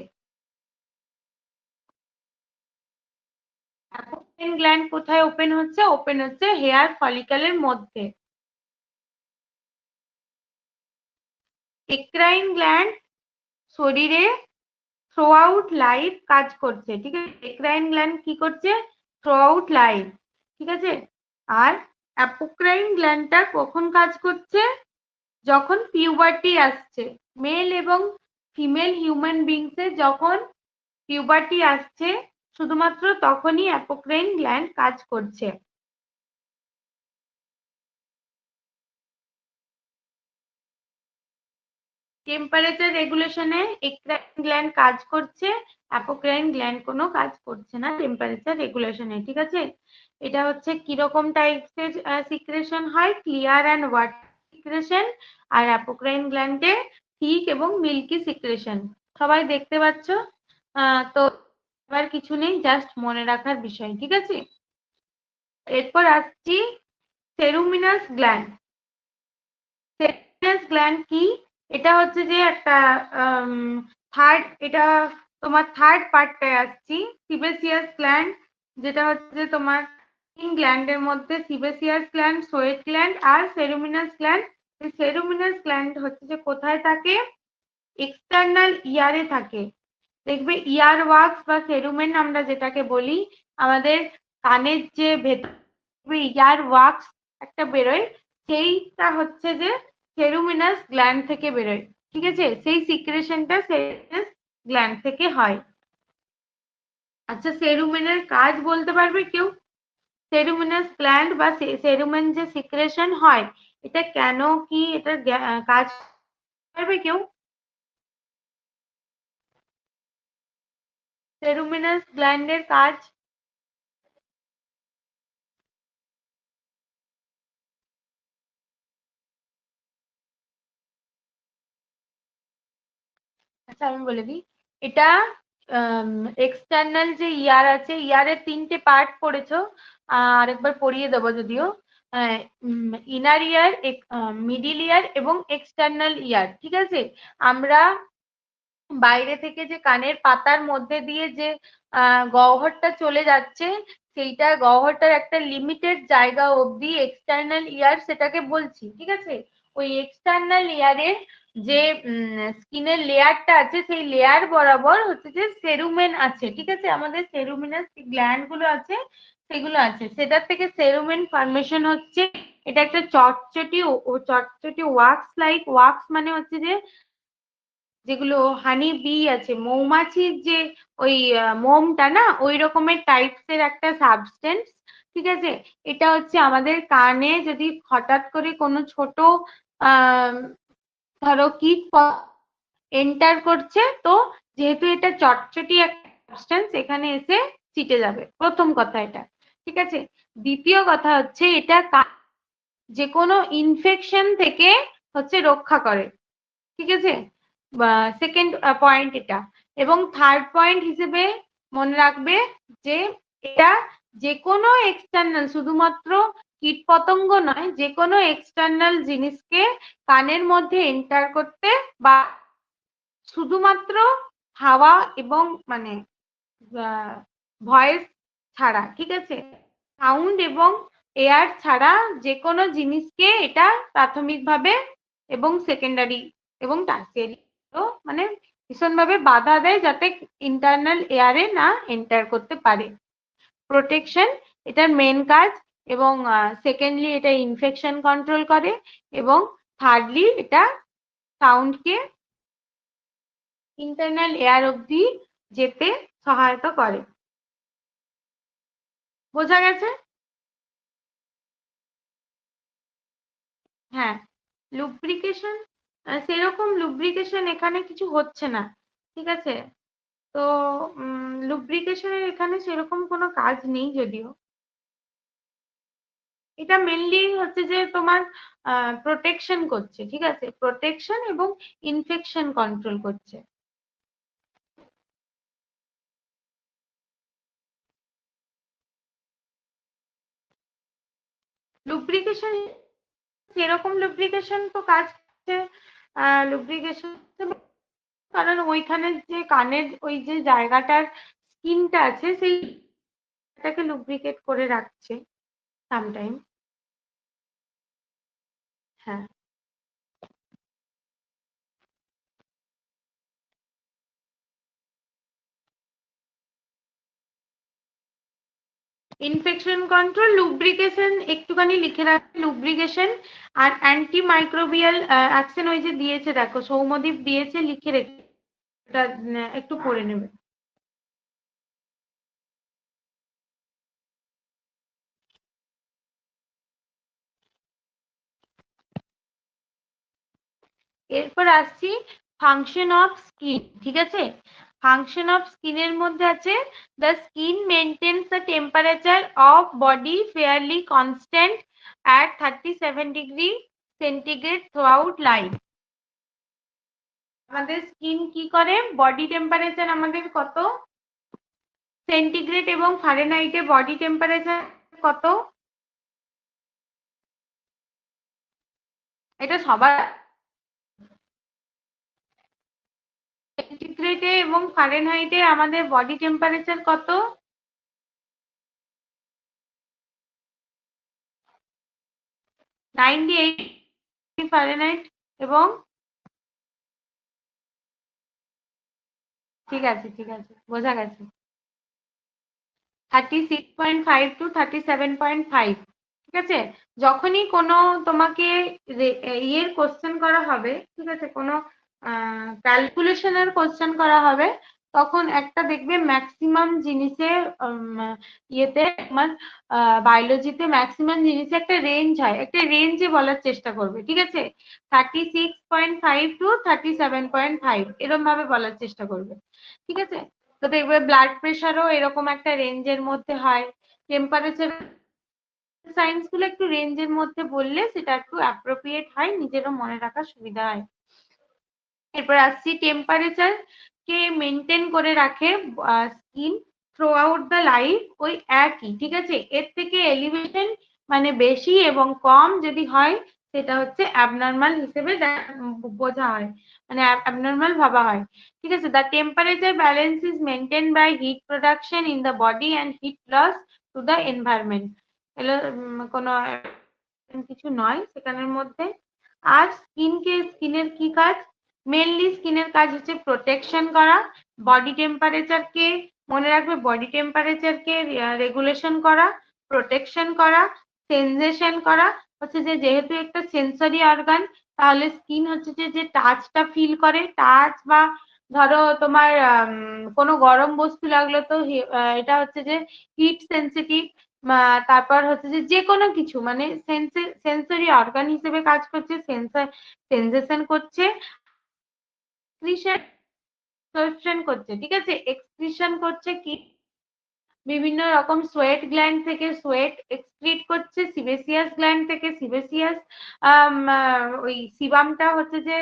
গ্ল্যান্ড কোথায় ওপেন হচ্ছে? ওপেন হচ্ছে হেয়ার ফলিকলের মধ্যে। এক্রাইন গ্ল্যান্ড শরীরে থ্রু আউট লাইফ কাজ করছে, ঠিক আছে? এক্রাইন গ্ল্যান্ড কি করছে? থ্রু আউট লাইফ, ঠিক আছে? আর অ্যাপোক্রাইন গ্ল্যান্ডটা কখন কাজ করছে? যখন পিউবার্টি আসছে। মেল এবং ফিমেল হিউম্যান বিংসে যখন পিউবার্টি আসছে শুধুমাত্র তখনই অ্যাপোক্রাইন গ্ল্যান্ড কাজ করছে। টেম্পারেচার রেগুলেশনে এক্রাইন গ্ল্যান্ড কাজ করছে, অ্যাপোক্রাইন গ্ল্যান্ড কোনো কাজ করছে না টেম্পারেচার রেগুলেশনে, ঠিক আছে? এটা হচ্ছে কিরকম টাইপসের সিক্রেশন হয়? ক্লিয়ার অ্যান্ড ওয়াটার সিক্রেশন, আর অ্যাপোক্রাইন গ্ল্যান্ডে থিক এবং মিল্কি সিক্রেশন। সবাই দেখতে পাচ্ছ? তো এবার কিছু নেই, জাস্ট মনে রাখার বিষয়, ঠিক আছে? এরপর আসছি সেরুমিনাস গ্ল্যান্ড। সেরুমিনাস গ্ল্যান্ড কি? এটা হচ্ছে যে একটা থার্ড, এটা তোমার থার্ড পার্টটায় আসছি। সিবেসিয়াস গ্ল্যান্ড, যেটা হচ্ছে তোমার গ্ল্যান্ডের মধ্যে সিবেসিয়াস গ্ল্যান্ড, সোয়েট গ্ল্যান্ড আর সেরুমিনাস গ্ল্যান্ড। সেরুমিনাস গ্ল্যান্ড হচ্ছে যে কোথায় থাকে? এক্সটার্নাল ইয়ারে থাকে। দেখবে ইয়ার ওয়াক্স বা সেরুমেন আমরা যেটাকে বলি, আমাদের কানের যে ভেতর ইয়ার ওয়াক্স একটা বেরোয়, সেইটা হচ্ছে যে সেরুমিনাস গ্ল্যান্ড থেকে বেরোয়, ঠিক আছে? সেই সিক্রেশনটা সেরুমিনাস গ্ল্যান্ড থেকে হয়। আচ্ছা, সেরুমেনের কাজ বলতে পারবে কেউ? সেরুমিনাস গ্ল্যান্ড বা সেরুমেন যে সিক্রেশন হয়, এটা কেন, কি এটার কাজ পারবে কেউ? সেরুমিনাস গ্ল্যান্ডের কাজ? আচ্ছা, আমি বলে দিই। এটা এক্সটার্নাল যে ইয়ার আছে, ইয়ারের তিনটে পার্ট পড়েছো, আরেকবার পড়িয়ে দেবো যদিও। ইনার ইয়ার, মিডিল ইয়ার এবং এক্সটার্নাল ইয়ার, ঠিক আছে? আমরা বাইরে থেকে যে কানের পাতার মধ্যে দিয়ে যে গহ্বরটা চলে যাচ্ছে, সেইটা গহ্বরটার একটা লিমিটেড জায়গা অবধি এক্সটার্নাল ইয়ার সেটাকে বলছি, ঠিক আছে? ওই এক্সটার্নাল ইয়ারের যে স্কিনের লেয়ারটা আছে, সেই লেয়ার বরাবর হচ্ছে যে সেরুমেন আছে, ঠিক আছে? আমাদের সেরুমিনাস গ্ল্যান্ড গুলো আছে, সেগুলো আছে, সেটার থেকে সেরুমেন ফর্মেশন হচ্ছে। এটা একটা চটচটি চটচটি ওয়াক্স লাইক, ওয়াক্স মানে হচ্ছে যে যেগুলো হানি বি আছে, মৌমাছির যে ওই মোমটা না, ওই রকমের টাইপস এর একটা সাবস্টেন্স, ঠিক আছে? এটা হচ্ছে আমাদের কানে যদি হঠাৎ করে কোনো ছোট আহ ধরো কীট এন্টার করছে, তো যেহেতু এটা চটচটি একটা সাবস্টেন্স, এখানে এসে চিটে যাবে, প্রথম কথা এটা, ঠিক আছে? দ্বিতীয় কথা হচ্ছে এটা যে কোনো ইনফেকশন থেকে হচ্ছে রক্ষা করে, ঠিক আছে? সেকেন্ড পয়েন্ট এটা। এবং থার্ড পয়েন্ট হিসেবে মনে রাখবে যে এটা যে কোনো এক্সটার্নাল, শুধুমাত্র কীট পতঙ্গ নয়, যে কোনো এক্সটার্নাল জিনিসকে কানের মধ্যে এন্টার করতে বা শুধুমাত্র হাওয়া এবং মানে ভয়েস ছাড়া, ঠিক আছে? সাউন্ড এবং এয়ার ছাড়া যে কোনো জিনিসকে এটা প্রাথমিকভাবে এবং সেকেন্ডারি এবং টার্সিয়ারি মানে ভীষণভাবে বাধা দেয়, যাতে ইন্টারনাল এয়ারে না এন্টার করতে পারে। প্রোটেকশন এটার মেন কাজ, এবং সেকেন্ডলি এটা ইনফেকশন কন্ট্রোল করে, এবং থার্ডলি এটা সাউন্ডকে ইন্টারনাল এয়ার অবধি যেতে সহায়তা করে। বোঝা গেছে? হ্যাঁ, লুব্রিকেশন, সেরকম লুব্রিকেশন এখানে কিছু হচ্ছে না, ঠিক আছে? তো লুব্রিকেশনের এখানে সেরকম কোনো কাজ নেই যদিও। এটা মেনলি হচ্ছে যে তোমার প্রোটেকশন করছে, ঠিক আছে? প্রোটেকশন এবং ইনফেকশন কন্ট্রোল করছে। লুব্রিকেশন, সেরকম লুব্রিকেশন তো কাজ করছে লুব্রিকেশন, কারণ ওইখানে যে কানের ওই যে জায়গাটার স্কিনটা আছে, সেই এটাকে লুব্রিকেট করে রাখছে সামটাইম। হ্যাঁ, ইনফেকশন কন্ট্রোল, লুব্রিকেশন একটুখানি লিখে রাখবে, লুব্রিকেশন আর অ্যান্টি মাইক্রোবিয়াল অ্যাকশন ওই যে দিয়েছে দেখো, সৌম্যদীপ দিয়েছে, লিখে রেখে ওটা একটু পড়ে নেবে। এরপর আসছি ফাংশন অফ স্কিন। ঠিক আছে, ফাংশন অফ স্কিনের মধ্যে আছে the skin maintains the temperature of body fairly constant at 37°C throughout life. আমাদের স্কিন কি করে, বডি টেম্পারেচার আমাদের কত, সেন্টিগ্রেড এবং ফারেনহাইটে বডি টেম্পারেচার কত, এটা সবার, সেন্টিগ্রেডে এবং ফারেনহাইটে আমাদের বডি টেম্পারেচার কত, 98 ফারেনহাইট এবং, ঠিক আছে ঠিক আছে, বোঝা গেছে, 36.5 to 37.5। ঠিক আছে, যখনই কোনো তোমাকে ইয়ের কোশ্চেন করা হবে, ঠিক আছে, কোনো ক্যালকুলেশনের কোশ্চেন করা হবে, তখন একটা দেখবে ম্যাক্সিমাম জিনিসে ইয়েতে তোমার বায়োলজিতে ম্যাক্সিমাম জিনিসে একটা রেঞ্জ হয়, একটা রেঞ্জে বলার চেষ্টা করবে। ঠিক আছে, 36.5 to 37.5 এরকম ভাবে বলার চেষ্টা করবে। ঠিক আছে, তো দেখবে ব্লাড প্রেশারও এরকম একটা রেঞ্জের মধ্যে হয়, টেম্পারেচার, সায়েন্স গুলো একটু রেঞ্জের মধ্যে বললে সেটা একটু অ্যাপ্রোপ্রিয়েট হয়, নিজেরও মনে রাখার সুবিধা হয়। এরপর আসছি টেম্পারেচার কে মেনটেন করে রাখে skin through out the life ওই একই। ঠিক আছে, এর থেকে এলিভেশন মানে বেশি এবং কম যদি হয় সেটা হচ্ছে অ্যাবনর্মাল হিসেবে বোঝা হয়, মানে অ্যাবনর্মাল ভাবা হয়। ঠিক আছে, the temperature balance is maintain by heat production in the body and heat loss to the environment. এগুলো কোনো কিছু নয় সেখানের মধ্যে। আর স্কিনের কি কাজ, মেনলি স্কিনের কাজ হচ্ছে প্রোটেকশন করা, বডি টেম্পারেচারকে মনে রাখবে, বডি টেম্পারেচারকে রেগুলেশন করা, প্রোটেকশন করা, সেনসেশন করা, হচ্ছে যে যেহেতু একটা সেন্সরি অর্গান, তাহলে স্কিন হচ্ছে যে টাচটা ফিল করে, টাচ বা ধরো তোমার কোনো গরম বস্তু লাগলো তো এটা হচ্ছে যে হিট সেন্সিটিভ, তারপর হচ্ছে যে যে কোনো কিছু মানে সেন্সরি অর্গান হিসেবে কাজ করছে, সেন্সেশন করছে, এক্সক্রিশন করছে। ঠিক আছে, এক্সক্রিশন করছে কি, বিভিন্ন রকম সোয়েট গ্ল্যান্ড থেকে সোয়েট এক্সক্রিট করছে, সিবেসিয়াস গ্ল্যান্ড থেকে সিবেসিয়াস ওই সিবামটা হচ্ছে যে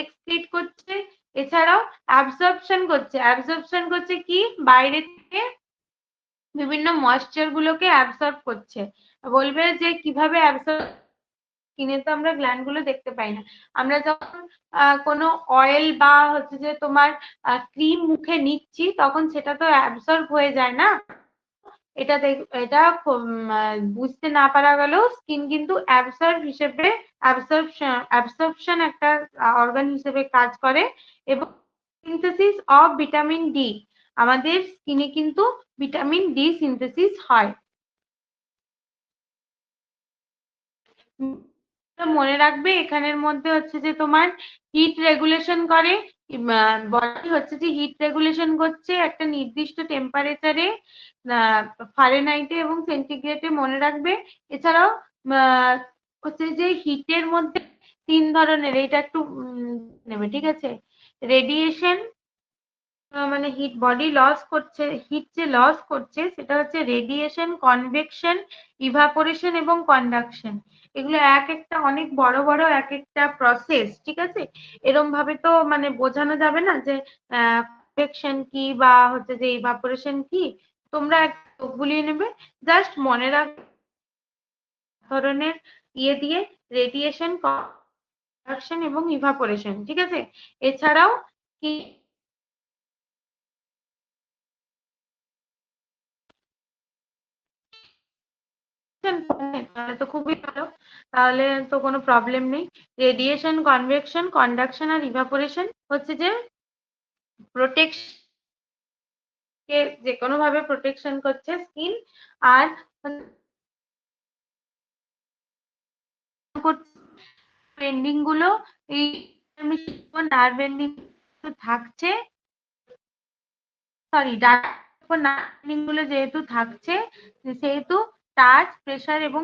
এক্সক্রিট করছে। এছাড়াও অ্যাবজর্পশন করছে, অ্যাবজর্পশন করছে কি, বাইরে থেকে বিভিন্ন ময়েশ্চার গুলোকে অ্যাবসর্ব করছে। বলবে যে কিভাবে অ্যাবসর্ব, স্কিনে তো আমরা গ্ল্যান্ড গুলো দেখতে পাই না, আমরা যখন কোনো অয়েল বা হচ্ছে যে তোমার ক্রিম মুখে নিচ্ছি তখন সেটা তো অ্যাবসর্ব হয়ে যায় না, এটা এটা বুঝতে না পারা গেলেও স্কিন কিন্তু অ্যাবসর্ব হিসেবে, অ্যাবসর্পশন একটা অর্গান হিসেবে কাজ করে। এবং সিনথেসিস অফ ভিটামিন ডি, আমাদের স্কিনে কিন্তু ভিটামিন ডি সিনথেসিস হয়। মনে রাখবে এখানের মধ্যে হচ্ছে যে তোমার হিট রেগুলেশন করে, বডি হচ্ছে যে হিট রেগুলেশন করছে একটা নির্দিষ্ট টেম্পারেচারে, ফারেনহাইটে এবং সেন্টিগ্রেডে মনে রাখবে। এছাড়াও হচ্ছে যে হিটের মধ্যে তিন ধরনের, এটা একটু নেবে। ঠিক আছে, রেডিয়েশন মানে হিট বডি লস করছে, হিট যে লস করছে সেটা হচ্ছে রেডিয়েশন, কনভেকশন, ইভাপোরেশন এবং কন্ডাকশন। এগুলো এক একটা অনেক বড় বড় এক একটা প্রসেস। ঠিক আছে, এরম ভাবে তো মানে বোঝানো যাবে না যে কনভেকশন কি বা হচ্ছে যে ইভাপোরেশন কি, তোমরা চোখ বুলিয়ে নেবে, জাস্ট মনে রাখ ধরনের ইয়ে দিয়ে, রেডিয়েশন, কন্ডাকশন এবং ইভাপোরেশন। ঠিক আছে, এছাড়াও কি রেডিয়েশন, তাহলে তো খুবই ভালো, তাহলে তো কোনো প্রবলেম নেই। রেডিয়েশন, কনভেকশন, কন্ডাকশন আর ইভাপোরেশন হচ্ছে যে প্রোটেকশন কে যে কোনো ভাবে প্রোটেকশন করছে স্কিন, আর বেন্ডিং গুলো এই নার্ভ বেন্ডিং থাকছে, সরি নার্ভ গুলো যেহেতু থাকছে সেহেতু টাচ, প্রেসার এবং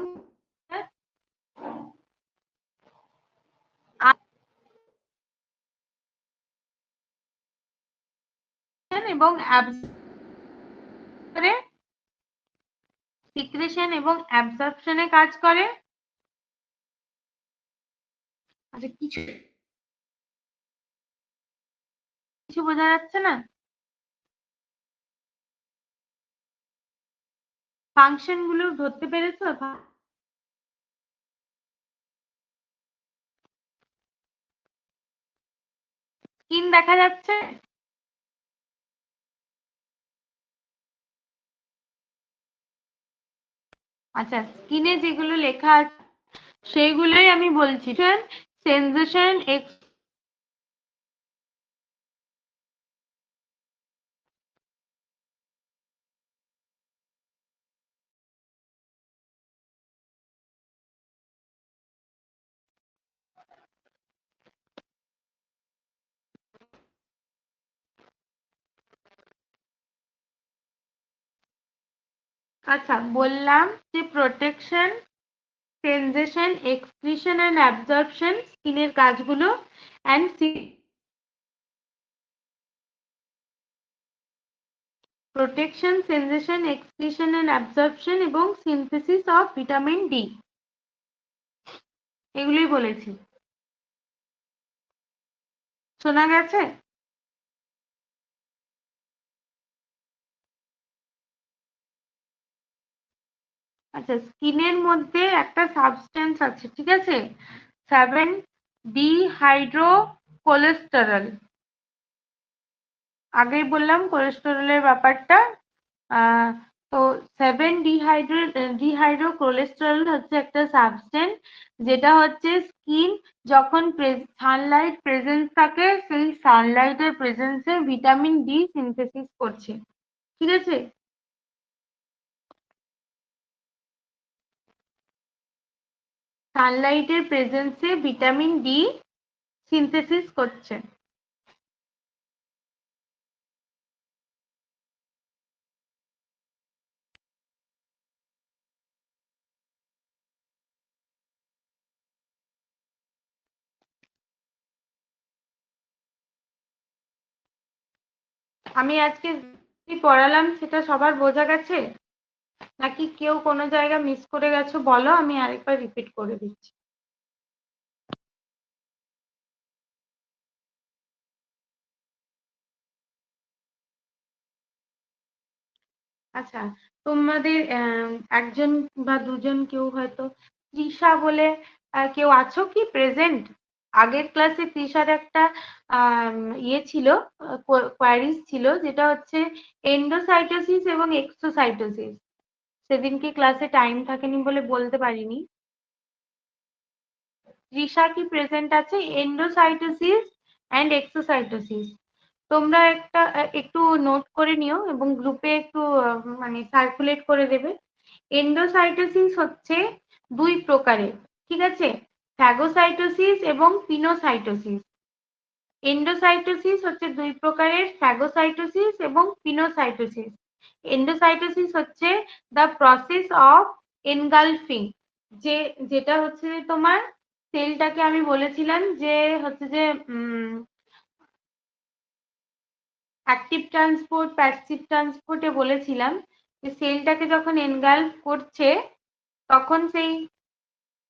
এবং সিক্রেশন এবং অ্যাবজর্পশনে কাজ করে। আচ্ছা, কিছু কিছু বোঝা যাচ্ছে না? ফাংশন গুলো ধরতে পেরেছো? স্কিন দেখা যাচ্ছে? আচ্ছা, স্কিনে যেগুলো লেখা আছে সেইগুলোই আমি বলছি। সেন্সেশন, আচ্ছা বললাম যে protection, sensation, excretion and absorption স্কিনের কাজগুলো, and protection, sensation, excretion and absorption এবং সিনথেসিস অফ ভিটামিন ডি, এগুলোই বলেছি। শোনা গেছে? আচ্ছা, স্কিনের মধ্যে একটা সাবস্টেন্স আছে, ঠিক আছে, 7 ডিহাইড্রো কোলেস্টেরল। আগেই বললাম কোলেস্টেরলের ব্যাপারটা। তো 7 ডিহাইড্রো কোলেস্টেরল হচ্ছে একটা সাবস্টেন্স, যেটা হচ্ছে স্কিন যখন সানলাইট প্রেজেন্স থাকে সেই সানলাইটের প্রেজেন্সে ভিটামিন ডি সিনথেসিস করছে, ঠিক আছে। সানলাইটের প্রেজেন্সে ভিটামিন ডি সিনথেসিস করছে। আমি আজকে কি পড়ালাম সেটা সবার বোঝা গেছে, নাকি কেউ কোনো জায়গা মিস করে গেছো? বলো, আমি আরেকবার রিপিট করে দিচ্ছি। আচ্ছা, তোমাদের একজন বা দুজন কেউ হয়তো তৃষা বলে কেউ আছো কি প্রেজেন্ট? আগের ক্লাসে তৃষার একটা ইয়ে ছিল, কোয়ারিজ ছিল, যেটা হচ্ছে এন্ডোসাইটোসিস এবং এক্সোসাইটোসিস। সেদিনকে ক্লাসে টাইম থাকেনি বলে বলতে পারিনি। তৃষা কি প্রেজেন্ট আছে? এন্ডোসাইটোসিস অ্যান্ড এক্সোসাইটোসিস তোমরা একটু নোট করে নিও এবং গ্রুপে একটু মানে সার্কুলেট করে দেবে। এন্ডোসাইটোসিস হচ্ছে 2 প্রকারের, ঠিক আছে, ফ্যাগোসাইটোসিস এবং পিনোসাইটোসিস। এন্ডোসাইটোসিস হচ্ছে 2 প্রকারের, ফ্যাগোসাইটোসিস এবং পিনোসাইটোসিস। এন্ডোসাইটোসিস হচ্ছে দ্য প্রসেস অফ এনগালফিং, যেটা হচ্ছে যে তোমার সেলটাকে আমি বলেছিলাম যে হচ্ছে যে অ্যাক্টিভ ট্রান্সপোর্ট, প্যাসিভ ট্রান্সপোর্টে বলেছিলাম যে সেলটাকে যখন এনগালফ করছে তখন সেই,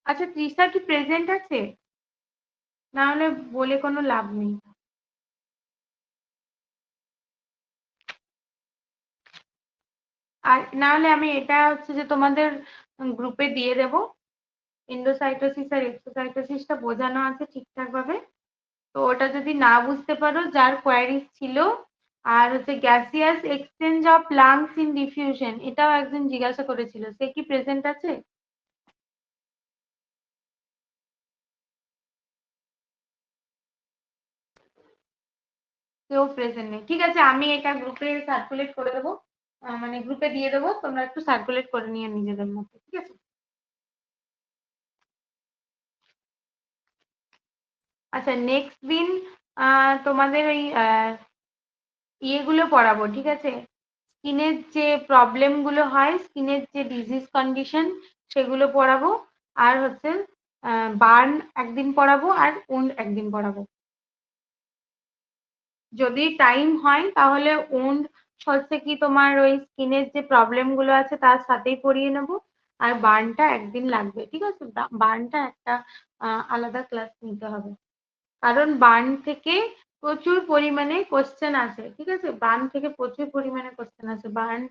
আচ্ছা তৃষা কি প্রেজেন্ট আছে? না হলে বলে কোনো লাভ নেই। আর না হলে আমি এটা হচ্ছে যে তোমাদের গ্রুপে দিয়ে দেব, এন্ডোসাইটোসিস আর এক্সোসাইটোসিসটা বোঝানো আছে ঠিকঠাক ভাবে। তো ওটা যদি না বুঝতে পারো, যার কোয়ারিজ ছিল, আর হচ্ছে gaseous exchange of lungs in diffusion, এটাও একজন জিজ্ঞাসা করেছিল, সে কি প্রেজেন্ট আছে? কেউ প্রেজেন্ট নেই, ঠিক আছে আমি এটা গ্রুপে সার্কুলেট করে দেবো, মানে গ্রুপে দিয়ে দেবো, তোমরা একটু সার্কুলেট করে নিয়ে নিজেদের মধ্যে, ঠিক আছে। আচ্ছা নেক্সট দিন তোমাদের ওই ইয়েগুলো পড়াবো, ঠিক আছে, স্কিনের যে প্রবলেম গুলো হয়, স্কিনের যে ডিজিজ কন্ডিশন সেগুলো পড়াবো, আর হচ্ছে বার্ন একদিন পড়াবো আর উন্ড একদিন পড়াবো। যদি টাইম হয় তাহলে উন্ড হচ্ছে কি তোমার ওই স্কিনের যে প্রবলেম গুলো আছে তার সাথেই পড়িয়ে নেবো, আর বার্নটা একদিন লাগবে, ঠিক আছে, বার্নটা একটা আলাদা ক্লাস নিতে হবে, কারণ বার্ন থেকে প্রচুর পরিমাণে কোশ্চেন আসে, ঠিক আছে, বার্ন থেকে প্রচুর পরিমাণে কোশ্চেন আসে, বার্ন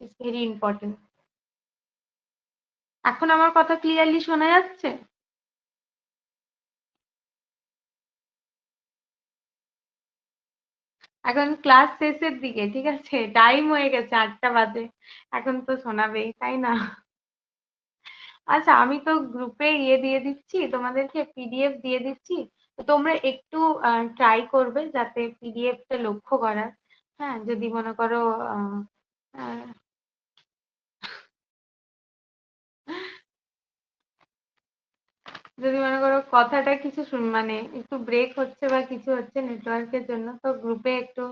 ইজ ভেরি ইম্পর্টেন্ট। এখন আমার কথা ক্লিয়ারলি শোনা যাচ্ছে? এখন ক্লাস শেষের দিকে, ঠিক আছে, টাইম হয়ে গেছে 8টা বাজে, এখন তো শোনাবেই তাই না? আচ্ছা আমি তো গ্রুপে ইয়ে দিয়ে দিচ্ছি, তোমাদেরকে পিডিএফ দিয়ে দিচ্ছি, তো তোমরা একটু ট্রাই করবে যাতে পিডিএফটা লক্ষ্য করার। হ্যাঁ যদি মনে করো আহ, আহ, যদি মনে করো কথাটা কিছু মানে একটু ব্রেক হচ্ছে বা কিছু হচ্ছে নেটওয়ার্কের জন্য, তো গ্রুপে একটু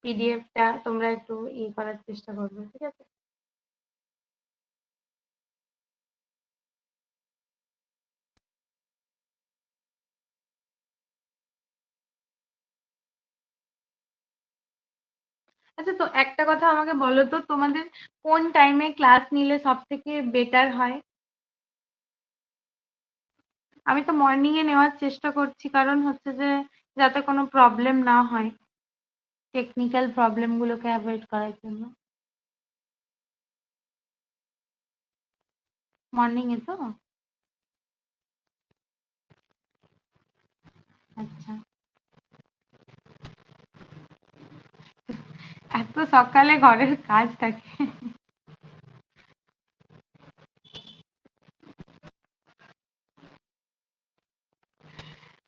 পিডিএফটা তোমরা একটু ইয়ে করার চেষ্টা করবে, ঠিক আছে। আচ্ছা তো একটা কথা আমাকে বলো তো, তোমাদের কোন টাইমে ক্লাস নিলে সব থেকে বেটার হয়? আমি তো মর্নিং এ নেওয়ার চেষ্টা করছি, কারণ হচ্ছে যে যাতে কোনো প্রবলেম না হয়, টেকনিক্যাল প্রবলেম গুলোকে অ্যাভয়েড করার জন্য। মর্নিং এ তো? আচ্ছা, এত সকালে ঘরের কাজ থাকে।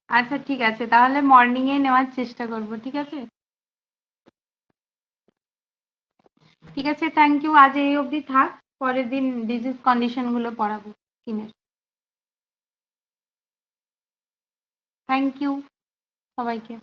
আচ্ছা ঠিক আছে, তাহলে মর্নিং এ নেওয়ার চেষ্টা করব, ঠিক আছে। ঠিক আছে, থ্যাংক ইউ, আজ এই অবধি থাক, পরের দিন ডিজিজ কন্ডিশন গুলো পড়াবো স্কিনের। থ্যাংক ইউ সবাইকে।